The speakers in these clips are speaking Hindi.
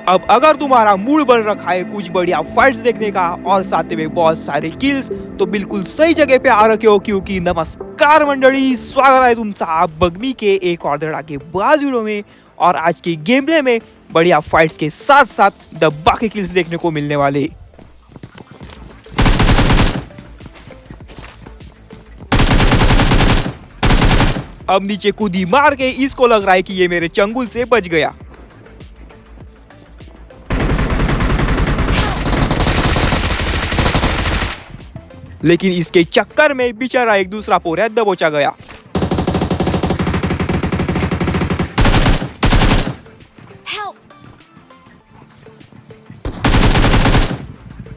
अब अगर तुम्हारा मूड बन रखा है कुछ बढ़िया फाइट्स देखने का और साथ में बहुत सारे किल्स, तो बिल्कुल सही जगह पे आ रखे हो, क्योंकि नमस्कार मंडळी, स्वागत है तुमचा बगमी के एक और धड़ाकेबाज वीडियो में। और आज की गेम प्ले में बढ़िया फाइट्स के साथ साथ दबा के किल्स देखने को मिलने वाले। अब नीचे कूदी मार के इसको लग रहा है कि ये मेरे चंगुल से बच गया, लेकिन इसके चक्कर में बेचारा एक दूसरा पोरिया दबोचा गया।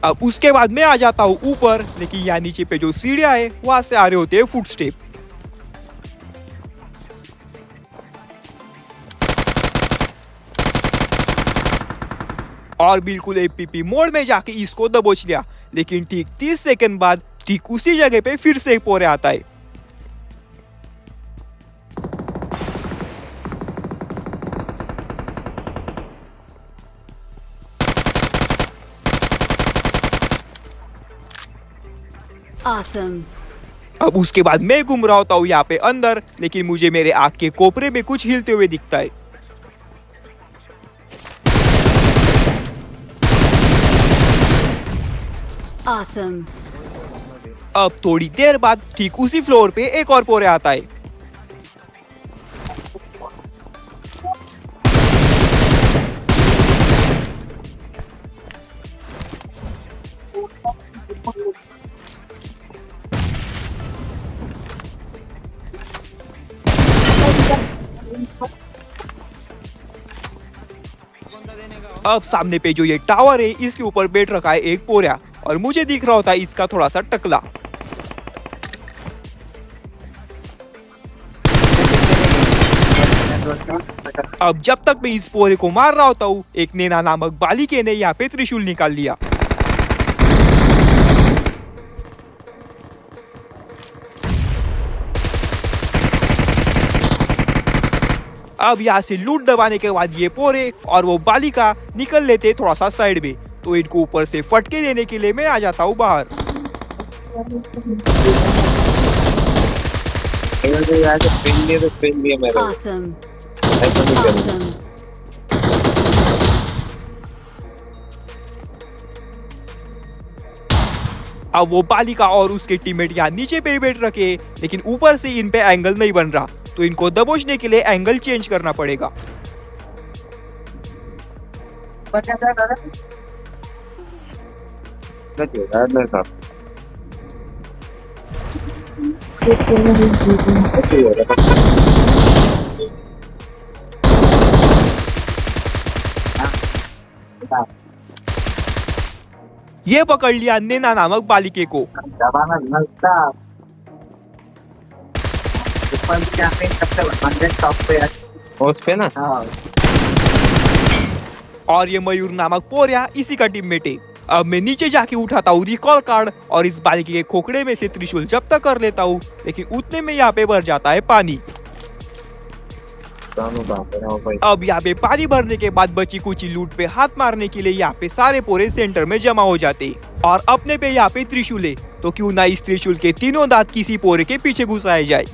अब उसके बाद मैं आ जाता हूँ ऊपर, लेकिन यहाँ नीचे पे जो सीढ़ियां है वहां से आ रहे होते हैं फुटस्टेप। और बिल्कुल एपीपी मोड में जाके इसको दबोच लिया, लेकिन ठीक 30 सेकंड बाद ठीक उसी जगह पे फिर से एक पोरे आता है। Awesome. अब उसके बाद मैं घूम रहा होता हूँ यहाँ पे अंदर, लेकिन मुझे मेरे आँख के कोपरे में कुछ हिलते हुए दिखता है। Awesome. अब थोड़ी देर बाद ठीक उसी फ्लोर पे एक और पोरे आता है। अब सामने पे जो ये टावर है इसके ऊपर बैठ रखा है एक पोरिया, और मुझे दिख रहा होता है इसका थोड़ा सा टकला। अब जब तक मैं इस पोरे को मार रहा होता हूँ, एक नैना नामक बालिके ने यहाँ पे त्रिशूल निकाल लिया। अब यहाँ से लूट दबाने के बाद ये पोरे और वो बालिका निकल लेते थोड़ा सा साइड में, तो इनको ऊपर से फटके देने के लिए मैं आ जाता हूँ बाहर। Awesome. Awesome. अब वो बालिका और उसके टीममेट यहाँ नीचे पे बैठ रखे, लेकिन ऊपर से इन पे एंगल नहीं बन रहा, तो इनको दबोचने के लिए एंगल चेंज करना पड़ेगा। ये पकड़ लिया नैना नामक बालिके को। दबाना नलता ऊपर जाके सबसे 100 टॉप पे उस पे ना। हाँ और ये मयूर नामक पोरिया इसी का टीममेट है। अब मैं नीचे जाके उठाता हूँ रिकॉल कार्ड और इस बालिके के खोखड़े में से त्रिशूल जब्त कर लेता हूँ, लेकिन उतने में यहाँ पे भर जाता है पानी। अब यहाँ पे पानी भरने के बाद बची कुची लूट पे हाथ मारने के लिए यहाँ पे सारे पोरे सेंटर में जमा हो जाते, और अपने पे यहाँ पे त्रिशूल है, तो क्यों ना इस त्रिशूल के तीनों दांत किसी पोरे के पीछे घुसाए जाए।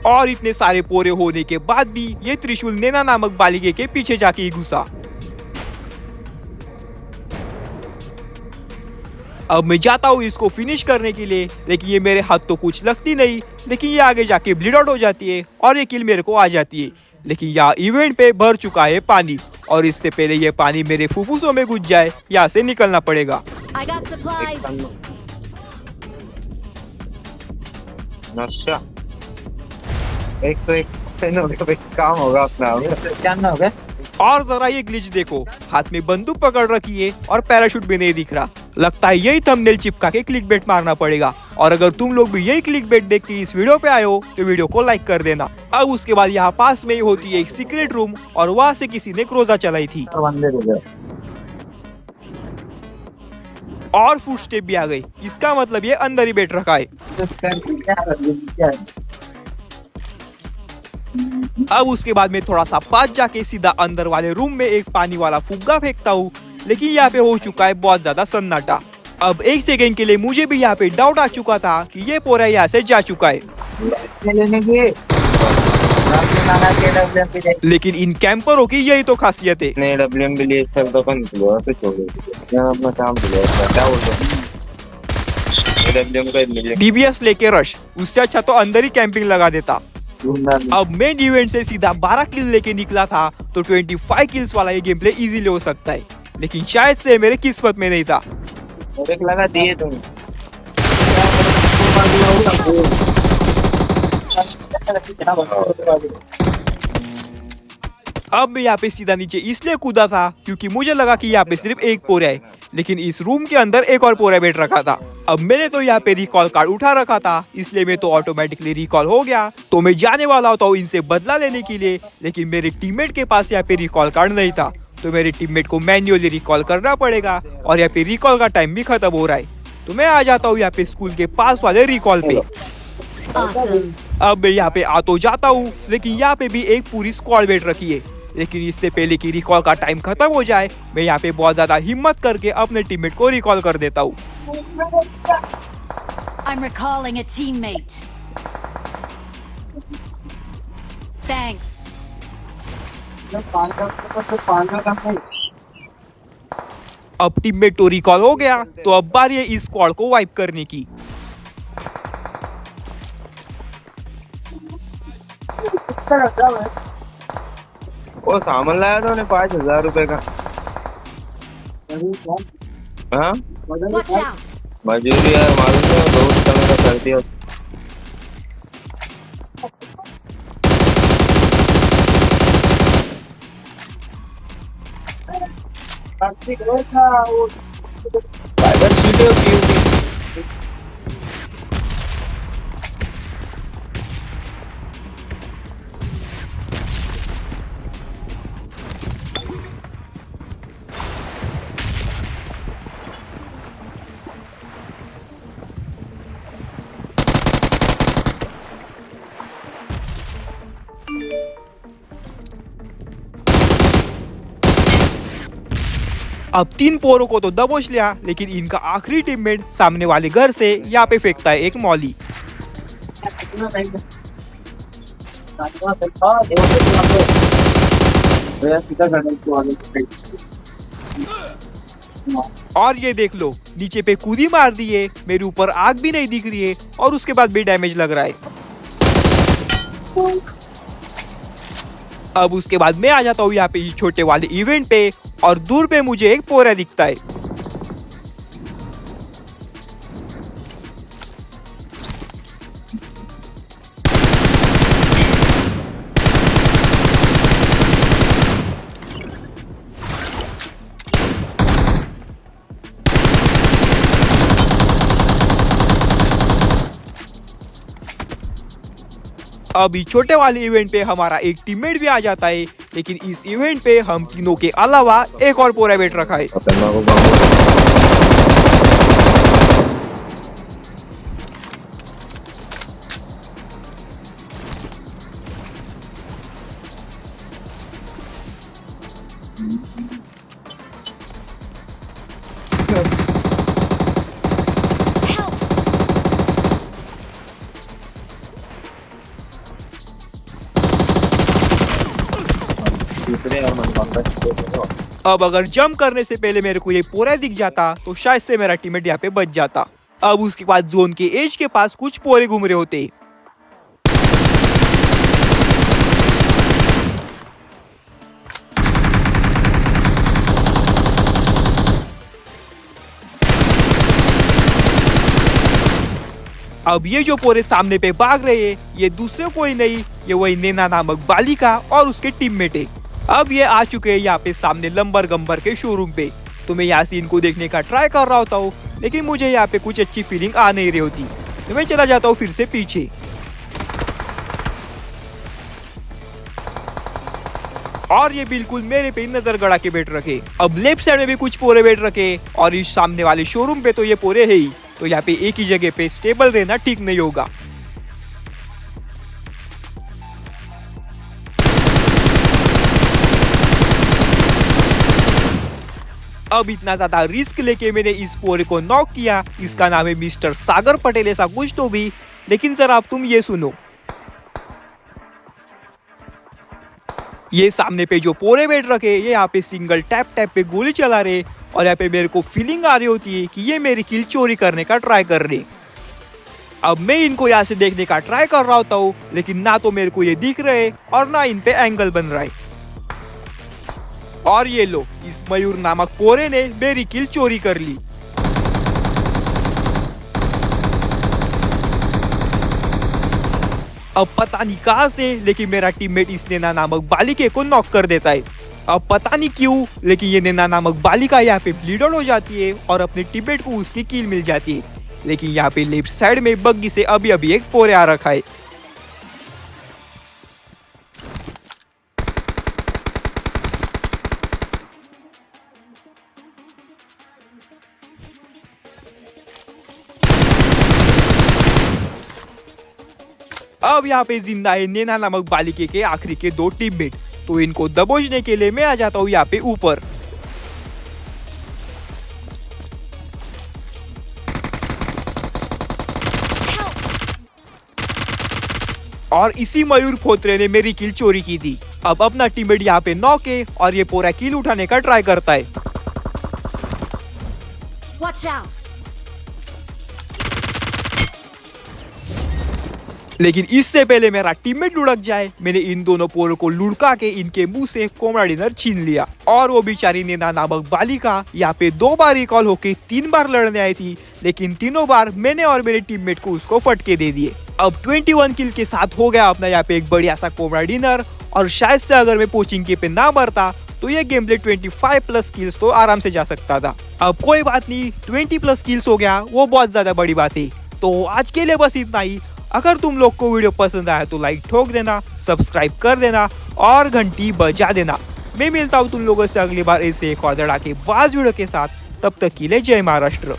और इतने सारे पोरे होने के बाद भी ये त्रिशूल नैना नामक बालिके के पीछे जाके ही घुसा। अब मैं जाता हूँ इसको फिनिश करने के लिए, लेकिन ये मेरे हाथ तो कुछ लगती नहीं, लेकिन ये आगे जाके ब्लीड आउट हो जाती है और ये किल मेरे को आ जाती है। लेकिन यहाँ इवेंट पे भर चुका है पानी, और इससे पहले ये पानी मेरे फुफ्फुसों में घुस जाए यहाँ से निकलना पड़ेगा। I got supplies. नशा 101 काम होगा अपना। क्या ना हो गया। और जरा ये ग्लिच देखो, हाथ में बंदूक पकड़ रखी है और पैराशूट भी नहीं दिख रहा। लगता है यही थंबनेल चिपका के क्लिकबेट मारना पड़ेगा। और अगर तुम लोग भी यही क्लिकबेट देख के इस वीडियो पे आए हो तो वीडियो को लाइक कर देना। अब उसके बाद यहाँ पास में ही होती है एक सीक्रेट रूम, और वहाँ से किसी ने क्रोजा चलाई थी। बंदे हो गए। और फुट स्टेप भी आ गई। इसका मतलब ये अंदर ही बैठ रखा है। अब उसके बाद मैं थोड़ा सा पास जाके सीधा अंदर वाले रूम में एक पानी वाला फुग्गा फेंकता हूँ, लेकिन यहाँ पे हो चुका है बहुत ज्यादा सन्नाटा। अब एक सेकंड के लिए मुझे भी यहाँ पे डाउट आ चुका था कि ये पोरा यहाँ से जा चुका है, लेकिन इन कैंपरों की यही तो खासियत है। नहीं डब्ल्यूएम भी लिए सर तो अपन निकलो तो छोड़ो मैं अपना काम किया क्या बोलते डब्ल्यूएम का मिले डीबीएस लेके रश, उससे अच्छा तो अंदर ही कैंपिंग लगा देता। अब मेन इवेंट से सीधा 12 किल लेके निकला था, तो 25 किल्स वाला ये गेम प्ले इजीली हो सकता है, लेकिन शायद से मेरे किस्मत में नहीं था। एक लगा दिए तुम अब मैं यहाँ पे सीधा नीचे इसलिए कूदा था क्योंकि मुझे लगा कि यहाँ पे सिर्फ एक पोरा है, लेकिन इस रूम के अंदर एक और पोरा बैठ रखा था। अब मैंने तो यहाँ पे रिकॉल कार्ड उठा रखा था, इसलिए मैं तो ऑटोमेटिकली रिकॉल हो गया। तो मैं जाने वाला होता हूँ इनसे बदला लेने के लिए, लेकिन मेरे टीममेट के पास यहाँ पे रिकॉल कार्ड नहीं था, तो मेरे टीममेट को मैन्युअली रिकॉल करना पड़ेगा और यहाँ पे रिकॉल का टाइम भी खत्म हो रहा है। तो मैं आ जाता हूँ यहाँ पे स्कूल के पास वाले रिकॉल पे। Awesome. अब मैं यहाँ पे आ तो जाता हूँ, लेकिन यहाँ पे भी एक पूरी स्क्वाड बैठ रखी है। लेकिन इससे पहले कि रिकॉल का टाइम खत्म हो जाए, मैं यहाँ पे बहुत ज्यादा हिम्मत करके अपने टीममेट को रिकॉल कर देता हूँ। I'm recalling a teammate. Thanks. अब टीममेट तो रिकॉल हो गया, तो अब बारी है इस स्क्वाड को वाइप करने की। वो सामान लाया था उन्हें 5,000 रुपए का। हाँ Watch out. मजूरी यार मालूम है बहुत समय का कर दिया उसने। फाइबर शीट है पीयूपी अब 3 पोरों को तो दबोच लिया, लेकिन इनका आखिरी टीममेट सामने वाले घर से यहाँ पे फेंकता है एक मौली। और ये देख लो, नीचे पे कूदी मार दी है, मेरे ऊपर आग भी नहीं दिख रही है और उसके बाद भी डैमेज लग रहा है। अब उसके बाद मैं आ जाता हूँ यहाँ पे इस छोटे वाले इवेंट पे, और दूर पे मुझे एक पोरा दिखता है। अब इस छोटे वाले इवेंट पे हमारा एक टीममेट भी आ जाता है, लेकिन इस इवेंट पे हम तीनों के अलावा एक और पोरा बैठ रखा है। अब अगर जंप करने से पहले मेरे को ये पोरा दिख जाता, तो शायद से मेरा टीममेट यहाँ पे बच जाता। अब उसके बाद जोन के एज के पास कुछ पोरे घूम रहे होते। अब ये जो पोरे सामने पे भाग रहे हैं, ये दूसरे कोई नहीं, ये वही नैना नामक बालिका और उसके टीममेट है। अब ये आ चुके हैं यहाँ पे सामने लंबर गंबर के शोरूम पे। तो मैं यहाँ से इनको देखने का ट्राई कर रहा होता हूँ, लेकिन मुझे यहाँ पे कुछ अच्छी फीलिंग आ नहीं रही होती, तो मैं चला जाता हूँ फिर से पीछे। और ये बिल्कुल मेरे पे नजर गड़ा के बैठ रखे। अब लेफ्ट साइड में भी कुछ पोरे बैठ रखे और इस सामने वाले शोरूम पे तो ये पोरे है ही, तो यहाँ पे एक ही जगह पे स्टेबल रहना ठीक नहीं होगा। अब इतना ज्यादा रिस्क लेके मैंने इस पोरे को नॉक किया। इसका नाम है मिस्टर सागर पटेल, ऐसा कुछ तो भी। लेकिन सर आप तुम ये सुनो, ये सामने पे जो पोरे बैठ रखे ये यहाँ पे सिंगल टैप टैप पे गोली चला रहे और यहाँ पे मेरे को फीलिंग आ रही होती है कि ये मेरी किल चोरी करने का ट्राई कर रहे। अब मैं इनको यहाँ से देखने का ट्राई कर रहा होता हूँ, लेकिन ना तो मेरे को ये दिख रहे और ना इन पे एंगल बन रहा है। और ये लो, इस मयूर नामक पोरे ने मेरी किल चोरी कर ली। अब पता नहीं कहां से, लेकिन मेरा टीममेट इस नैना नामक बालिके को नॉक कर देता है। अब पता नहीं क्यों, लेकिन ये नैना नामक बालिका यहाँ पे ब्लीड आउट हो जाती है और अपने टीममेट को उसकी किल मिल जाती है। लेकिन यहाँ पे लेफ्ट साइड में बग्गी से अभी अभी एक पोरे आ रखा है। अब यहाँ पे जिंदा है नैना नामक बालिके के आखिरी के 2 टीममेट, तो इनको दबोचने के लिए मैं आ जाता हूँ यहाँ पे ऊपर। और इसी मयूर फोत्रे ने मेरी किल चोरी की थी। अब अपना टीममेट यहाँ पे नॉक है और ये पूरा किल उठाने का ट्राई करता है। Watch out! लेकिन इससे पहले मेरा टीममेट लुढ़क जाए, मैंने इन दोनों पोरों को लुढ़का के इनके मुंह से कोमड़ा डिनर छीन लिया। और वो बेचारी नैना नामक बालिका यहाँ पे 2 बार रिकॉल होके 3 बार लड़ने आई थी, लेकिन तीनों बार मैंने और मेरे टीममेट को उसको फटके दे दिए। अब 21 किल के साथ हो गया अपना यहाँ पे एक बढ़िया सा कोमड़ा डिनर। और शायद से अगर मैं पोचिंग के पे ना मरता तो ये गेम प्ले 25+ किल्स तो आराम से जा सकता था। अब कोई बात नहीं, 20+ किल्स हो गया, वो बहुत ज्यादा बड़ी बात है। तो आज के लिए बस इतना ही। अगर तुम लोग को वीडियो पसंद आया तो लाइक ठोक देना, सब्सक्राइब कर देना और घंटी बजा देना। मैं मिलता हूँ तुम लोगों से अगली बार ऐसे एक और धड़ाकेबाज वीडियो के साथ। तब तक के लिए जय महाराष्ट्र।